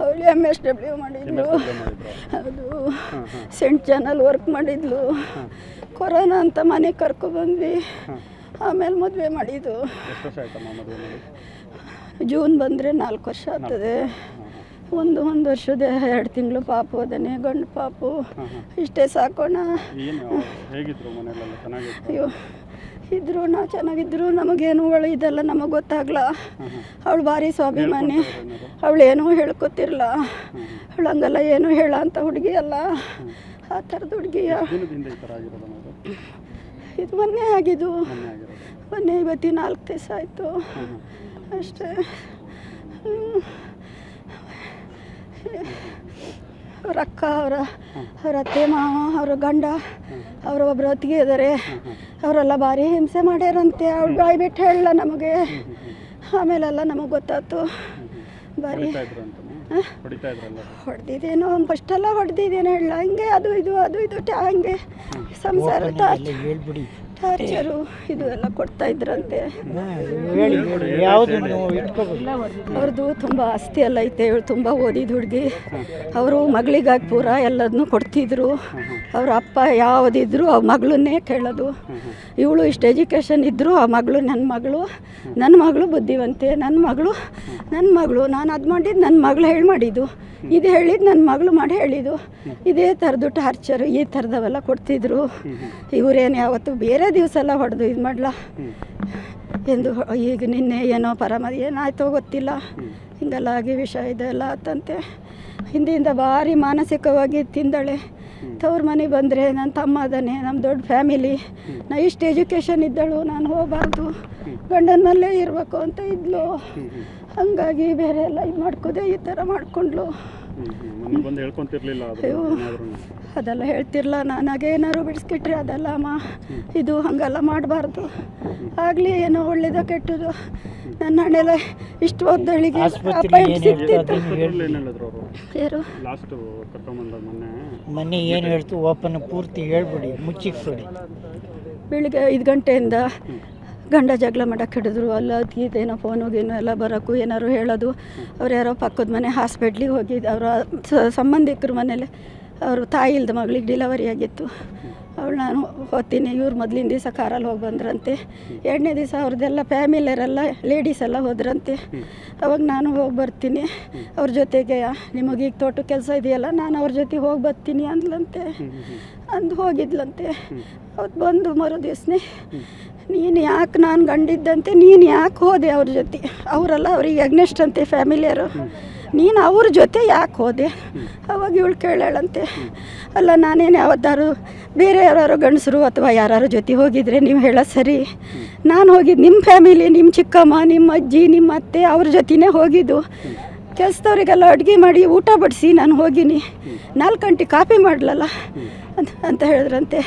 ಅವಳು MSW ಮಾಡಿದ್ಲು. ಅದು ಸೆಂಟ್ ಚಾನಲ್ ವರ್ಕ್ ಮಾಡಿದ್ಲು. ಕೊರೋನಾ ಅಂತ ಮನೆಗೆ ಕರ್ಕೊಬಂದ್ವಿ. ಆಮೇಲೆ ಮದುವೆ ಮಾಡಿದ್ದು. ಜೂನ್ ಬಂದರೆ 4 ವರ್ಷ ಆಗ್ತದೆ. ಒಂದು ವರ್ಷದ 2 ತಿಂಗಳು ಪಾಪು ಅದನ್ನೇ ಗಂಡು ಪಾಪು. ಇಷ್ಟೇ ಸಾಕೋಣ. ಅಯ್ಯೋ ಇದ್ರು ನಾವು ಚೆನ್ನಾಗಿದ್ರು, ನಮಗೇನು ಇದೆಲ್ಲ ನಮಗೆ ಗೊತ್ತಾಗಲ್ಲ. ಅವಳು ಭಾರಿ ಸ್ವಾಭಿಮಾನಿ. ಅವಳೇನೂ ಹೇಳ್ಕೊತಿರ್ಲ. ಅವಳು ಹಂಗಲ್ಲ ಏನು ಹೇಳ ಅಂತ ಹುಡುಗಿ ಅಲ್ಲ, ಆ ಥರದ ಹುಡುಗಿಯ. ಇದು ಮೊನ್ನೆ ಆಗಿದ್ದು, ಮೊನ್ನೆ 24 ದಿವಸ ಆಯಿತು ಅಷ್ಟೇ. ಅವ್ರ ಅಕ್ಕ, ಅವ್ರ ಅತ್ತೆ ಮಾವ, ಅವ್ರ ಗಂಡ, ಅವರ ಒಬ್ಬರು ಹೊತ್ತಿಗೆ ಇದ್ದಾರೆ. ಅವರೆಲ್ಲ ಭಾರಿ ಹಿಂಸೆ ಮಾಡ್ಯಾರಂತೆ. ಅವ್ಳು ಬಾಯಿ ಬಿಟ್ಟು ಹೇಳಲ್ಲ ನಮಗೆ. ಆಮೇಲೆಲ್ಲ ನಮಗೆ ಗೊತ್ತಾಯ್ತು. ಭಾರಿ ಹೊಡೆದಿದ್ದೇನೋ ಫಸ್ಟೆಲ್ಲ ಹೊಡೆದಿದ್ದೇನೋ ಹೇಳಲ್ಲ. ಹಿಂಗೆ ಅದು ಇದು ಹಂಗೆ ಸಂಸಾರ ಟಾರ್ಚರು ಇದು ಎಲ್ಲ ಕೊಡ್ತಾ ಇದ್ರಂತೆ. ಅವ್ರದ್ದು ತುಂಬ ಆಸ್ತಿ ಎಲ್ಲ ಐತೆ. ಇವಳು ತುಂಬ ಓದಿದ ಹುಡುಗಿ. ಅವರು ಮಗಳಿಗಾಗಿ ಪೂರ ಎಲ್ಲದನ್ನೂ ಕೊಡ್ತಿದ್ರು. ಅವ್ರ ಅಪ್ಪ ಯಾವುದಿದ್ರು ಆ ಮಗಳನ್ನೇ ಕೇಳೋದು. ಇವಳು ಇಷ್ಟು ಎಜುಕೇಷನ್ ಇದ್ದರು ಆ ಮಗಳು ನನ್ನ ಮಗಳು ಬುದ್ಧಿವಂತೆ. ನನ್ನ ಮಗಳು ನಾನು ಅದು ಮಾಡಿದ್ದು ನನ್ನ ಮಗಳು ಮಾಡಿದ್ದು, ಇದು ಹೇಳಿದ್ದು ನನ್ನ ಮಗಳು ಮಾಡಿ ಹೇಳಿದ್ದು. ಇದೇ ಥರದ್ದು ಟಾರ್ಚರು ಈ ಥರದವೆಲ್ಲ ಕೊಡ್ತಿದ್ರು. ಇವರೇನು ಯಾವತ್ತು ಬೇರೆ ದಿವಸ ಎಲ್ಲ ಹೊಡೆದು ಇದು ಮಾಡಲ ಎಂದು. ಈಗ ನಿನ್ನೆ ಏನೋ ಏನಾಯ್ತೋ ಗೊತ್ತಿಲ್ಲ, ಹಿಂಗೆಲ್ಲ ಆಗಿ ವಿಷ ಇದೆಲ್ಲ ಆತಂತೆ. ಹಿಂದಿಂದ ಭಾರಿ ಮಾನಸಿಕವಾಗಿ ತಿಂದಳೆ. ತವ್ರ ಮನೆಗೆ ಬಂದರೆ ನನ್ನ ತಮ್ಮ ಅದಾನೆ, ನಮ್ಮ ದೊಡ್ಡ ಫ್ಯಾಮಿಲಿ. ನಾ ಇಷ್ಟು ಎಜುಕೇಷನ್ ಇದ್ದಳು, ನಾನು ಹೋಗಬಾರ್ದು, ಗಂಡನಲ್ಲೇ ಇರಬೇಕು ಅಂತ ಇದ್ಲು. ಹಂಗಾಗಿ ಬೇರೆ ಎಲ್ಲ ಇದು ಮಾಡ್ಕೋದೆ ಈ ಥರ ಮಾಡಿಕೊಂಡ್ಲು. ಅದೆಲ್ಲ ಹೇಳ್ತಿರ್ಲ. ನನಗೆ ಏನಾದ್ರು ಬಿಡಿಸ್ಕಿಟ್ರೆ ಅದೆಲ್ಲ ಅಮ್ಮ ಇದು ಹಂಗೆಲ್ಲ ಮಾಡಬಾರ್ದು. ಆಗಲಿ ಏನೋ ಒಳ್ಳೇದ ಕೆಟ್ಟದು. ನನ್ನ ಹಣೆಲ್ಲ ಇಷ್ಟು ಓದ್ದಳಿಗೆ ಅಪಾಯಿಂಟ್ ಸಿಗ್ತಿತ್ತು. ಯಾರು ಮನೆ ಏನು ಹೇಳ್ತು ಓಪನ್ ಪೂರ್ತಿ ಹೇಳ್ಬಿಡಿ, ಮುಚ್ಚಿಕ್ಬಿಡಿ. ಬೆಳಿಗ್ಗೆ 5 ಗಂಟೆಯಿಂದ ಗಂಡ ಜಗಳ ಮಾಡಕ್ಕೆ ಹಿಡಿದ್ರು. ಅಲ್ಲ ಇದೇನೋ ಫೋನು ಗೀನು ಎಲ್ಲ ಬರೋಕ್ಕೂ ಏನಾರು ಹೇಳೋದು. ಅವ್ರು ಯಾರೋ ಪಕ್ಕದ ಮನೆ ಹಾಸ್ಪಿಟ್ಲಿಗೆ ಹೋಗಿದ್ದು. ಅವರ ಸಂಬಂಧಿಕರ ಮನೇಲಿ ಅವರು ತಾಯಿ ಇಲ್ದ ಮಗಳಿಗೆ ಡಿಲವರಿ ಆಗಿತ್ತು. ಅವಳು ನಾನು ಹೋಗ್ತೀನಿ, ಇವ್ರು ಮೊದಲಿನ ದಿವಸ ಕಾರಲ್ಲಿ ಹೋಗಿ ಬಂದ್ರಂತೆ. 2ನೇ ದಿವಸ ಅವ್ರದ್ದೆಲ್ಲ ಫ್ಯಾಮಿಲಿಯರೆಲ್ಲ ಲೇಡೀಸ್ ಎಲ್ಲ ಹೋದ್ರಂತೆ. ಅವಾಗ ನಾನು ಹೋಗಿ ಬರ್ತೀನಿ ಅವ್ರ ಜೊತೆಗೆ. ನಿಮಗೀಗ ತೋಟ ಕೆಲಸ ಇದೆಯಲ್ಲ, ನಾನು ಅವ್ರ ಜೊತೆ ಹೋಗಿ ಬರ್ತೀನಿ ಅಂದ್ಲಂತೆ. ಅಂದು ಹೋಗಿದ್ಲಂತೆ. ಅವತ್ತು ಬಂದು ಮರು ದಿವಸನೇ ನೀನು ಯಾಕೆ, ನಾನು ಗಂಡಿದ್ದಂತೆ ನೀನು ಯಾಕೆ ಹೋದೆ ಅವ್ರ ಜೊತೆ? ಅವರೆಲ್ಲ ಅವ್ರಿಗೆ ಅಗ್ನೆಸ್ಟ್ ಅಂತೆ ಫ್ಯಾಮಿಲಿಯರು. ನೀನು ಅವ್ರ ಜೊತೆ ಯಾಕೆ ಹೋದೆ? ಅವಾಗ ಇವಳು ಕೇಳಂತೆ, ಅಲ್ಲ ನಾನೇನು ಯಾವತ್ತಾರು ಬೇರೆ ಯಾರು ಗಂಡಸರು ಅಥವಾ ಯಾರು ಜೊತೆ ಹೋಗಿದ್ರೆ ನೀವು ಹೇಳೋ ಸರಿ. ನಾನು ಹೋಗಿದ್ದು ನಿಮ್ಮ ಫ್ಯಾಮಿಲಿ, ನಿಮ್ಮ ಚಿಕ್ಕಮ್ಮ, ನಿಮ್ಮ ಅಜ್ಜಿ, ನಿಮ್ಮ ಅತ್ತೆ ಅವ್ರ ಜೊತೆನೇ ಹೋಗಿದ್ದು. ಕೆಲಸದವ್ರಿಗೆಲ್ಲ ಅಡುಗೆ ಮಾಡಿ ಊಟ ಬಡಿಸಿ ನಾನು ಹೋಗಿನಿ. 4 ಗಂಟೆ ಕಾಫಿ ಮಾಡಲಲ್ಲ ಅಂತ ಹೇಳಿದ್ರಂತೆ.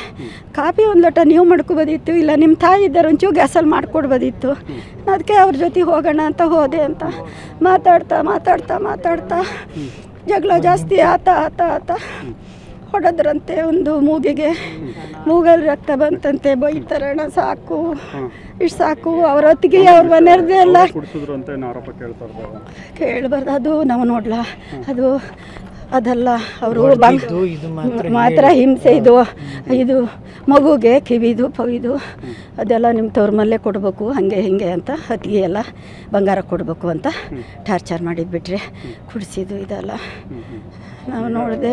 ಕಾಫಿ ಒಂದು ಲೋಟ ನೀವು ಮಾಡ್ಕೊಬೋದಿತ್ತು, ಇಲ್ಲ ನಿಮ್ಮ ತಾಯಿ ಇದ್ದಾರೆ ಒಂಚೂರು ಗ್ಯಾಸಲ್ಲಿ ಮಾಡಿಕೊಡ್ಬೋದಿತ್ತು. ಅದಕ್ಕೆ ಅವ್ರ ಜೊತೆ ಹೋಗೋಣ ಅಂತ ಹೋದೆ ಅಂತ ಮಾತಾಡ್ತಾ ಜಗಳ ಜಾಸ್ತಿ ಆತ ಹೊಡೆದ್ರಂತೆ. ಒಂದು ಮೂಗಲ್ಲಿ ರಕ್ತ ಬಂತಂತೆ. ಬೈತಾರಣ ಸಾಕು, ಇಷ್ಟು ಸಾಕು. ಅವ್ರ ಹೊತ್ತಿಗೆ ಅವ್ರ ಮನೆಯವ್ರದ್ದೇ ಎಲ್ಲ ಕೇಳಬಾರ್ದು. ಅದು ನಾವು ನೋಡ್ಲಾ, ಅದಲ್ಲ ಅವರು ಮಾತ್ರ ಹಿಂಸೆ. ಇದು ಮಗುಗೆ ಕಿವಿದು ಪವಿದು ಅದೆಲ್ಲ ನಿಮ್ಮ ತವ್ರ ಮಲ್ಲೇ ಕೊಡಬೇಕು, ಹಾಗೆ ಹಿಂಗೆ ಅಂತ ಹೊತ್ತಿಗೆ ಎಲ್ಲ ಬಂಗಾರ ಕೊಡಬೇಕು ಅಂತ ಟಾರ್ಚರ್ ಮಾಡಿದ್ಬಿಟ್ರೆ ಕುಡಿಸಿದ್ದು ಇದೆಲ್ಲ ನಾವು ನೋಡಿದೆ.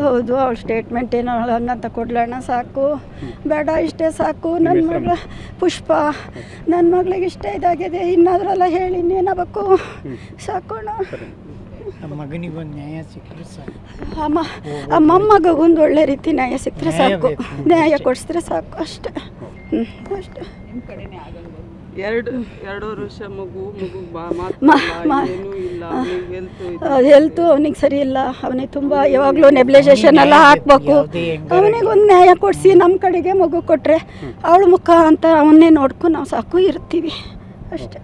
ಹೌದು, ಅವಳ ಸ್ಟೇಟ್ಮೆಂಟ್ ಏನೋ ಹಂಗಂತ ಕೊಡ್ಲಣ್ಣ ಸಾಕು, ಬೇಡ ಇಷ್ಟೇ ಸಾಕು. ನನ್ನ ಮಗಳ ಪುಷ್ಪ, ನನ್ನ ಮಗಳಿಗೆ ಇಷ್ಟ ಇದಾಗಿದೆ, ಇನ್ನಾದ್ರೆಲ್ಲ ಹೇಳಿ ಇನ್ನೇನಾಗಬೇಕು, ಸಾಕೋಣ. ಮಗನಿಗೆ ಒಂದು ನ್ಯಾಯ ಸಿಕ್ಕರೆ ಸಾಕು. ಆ ಮೊಮ್ಮಗೊಂದು ಒಳ್ಳೆ ರೀತಿ ನ್ಯಾಯ ಸಿಕ್ಕರೆ ಸಾಕು, ನ್ಯಾಯ ಕೊಡಿಸಿದ್ರೆ ಸಾಕು ಅಷ್ಟೇ. ಅಷ್ಟೇ. 2 ವರ್ಷ ಮಗು ಹೆಲ್ತು ಅವನಿಗೆ ಸರಿ ಇಲ್ಲ. ಅವನಿಗೆ ತುಂಬ ಯಾವಾಗಲೂ ನೆಬ್ಲೈಜೇಷನ್ ಎಲ್ಲ ಹಾಕ್ಬೇಕು. ಅವನಿಗೆ ಒಂದು ನ್ಯಾಯ ಕೊಡಿಸಿ ನಮ್ಮ ಕಡೆಗೆ ಮಗು ಕೊಟ್ಟರೆ ಅವಳ ಮುಖ ಅಂತ ಅವನ್ನೇ ನೋಡ್ಕೊಂಡು ನಾವು ಸಾಕು ಇರ್ತೀವಿ ಅಷ್ಟೇ.